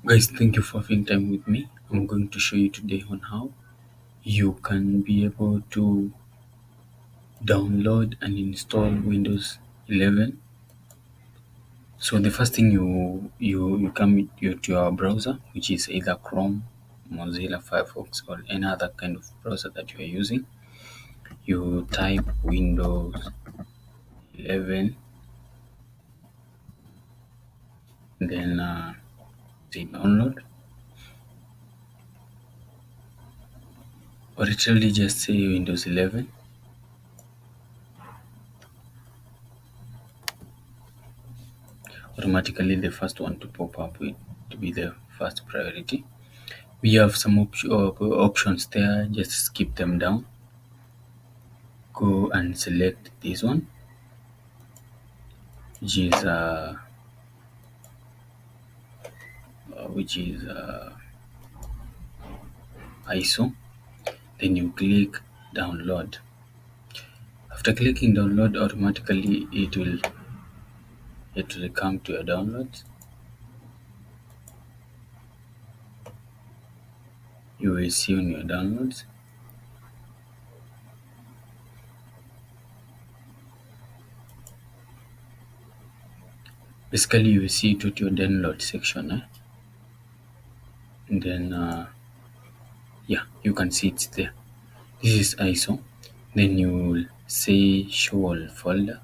Guys, thank you for having time with me. I'm going to show you today on how you can be able to download and install Windows 11. So the first thing you come to your browser, which is either Chrome, Mozilla Firefox, or any other kind of browser that you are using. You type Windows 11, then say download, or literally just say Windows 11. Automatically the first one to pop up will to be the first priority. We have some options there, just skip them down. Go and select this one, which is ISO. Then you click download. After clicking download, automatically it will come to your downloads. You will see on your downloads. Basically, you will see it with your download section, and then yeah, you can see it's there. This is ISO. Then you will say show all folder.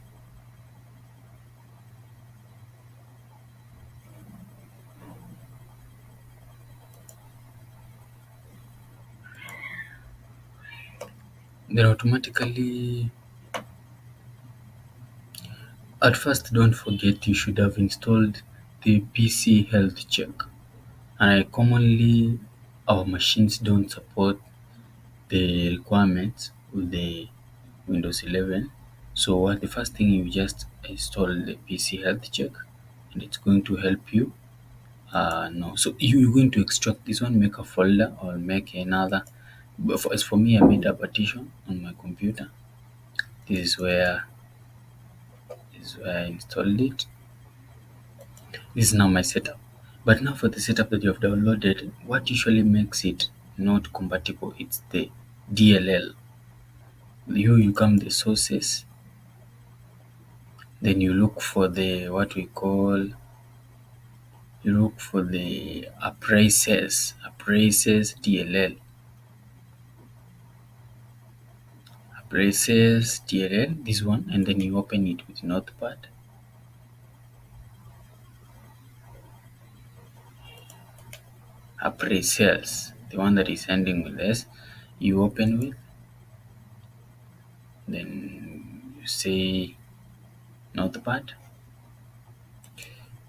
Then automatically, at first, don't forget you should have installed the PC health check. And commonly, our machines don't support the requirements with the Windows 11. So what the first thing, you just install the PC health check, and it's going to help you. No, so you're going to extract this one, make a folder or make another. But as for me, I made a partition on my computer. This is where I installed it. This is now my setup. But now for the setup that you have downloaded, what usually makes it not compatible, it's the DLL. You come the sources, then you look for the what we call, you look for the appraisers DLL. Appraisers DLL, this one, and then you open it with Notepad. Appraisers, the one that is ending with S, you open with, then you say Notepad.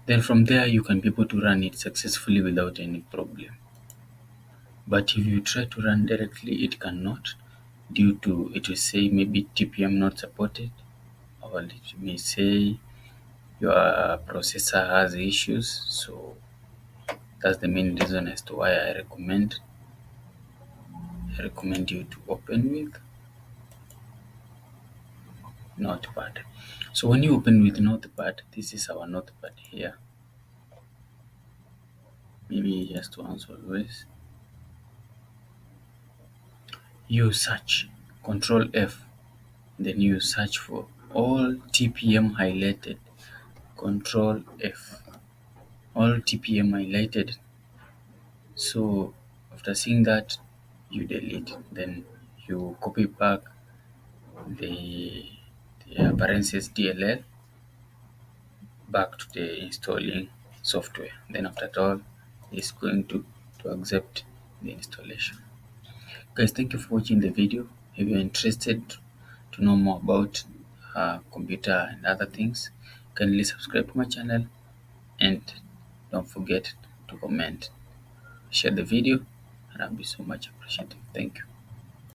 Then from there you can be able to run it successfully without any problem. But if you try to run directly, it cannot, due to, it will say maybe TPM not supported, or it may say your processor has issues. So that's the main reason as to why I recommend you to open with Notepad. So when you open with Notepad, this is our Notepad here. Maybe just once always. You search Control F, then you search for all TPM highlighted. Control F, all TPM highlighted. So after seeing that, you delete, then you copy back the parentheses DLL back to the installing software. Then after that, all is going to accept the installation. Guys, thank you for watching the video. If you're interested to know more about computer and other things, kindly subscribe to my channel, and don't forget to comment, share the video, and I'll be so much appreciative. Thank you.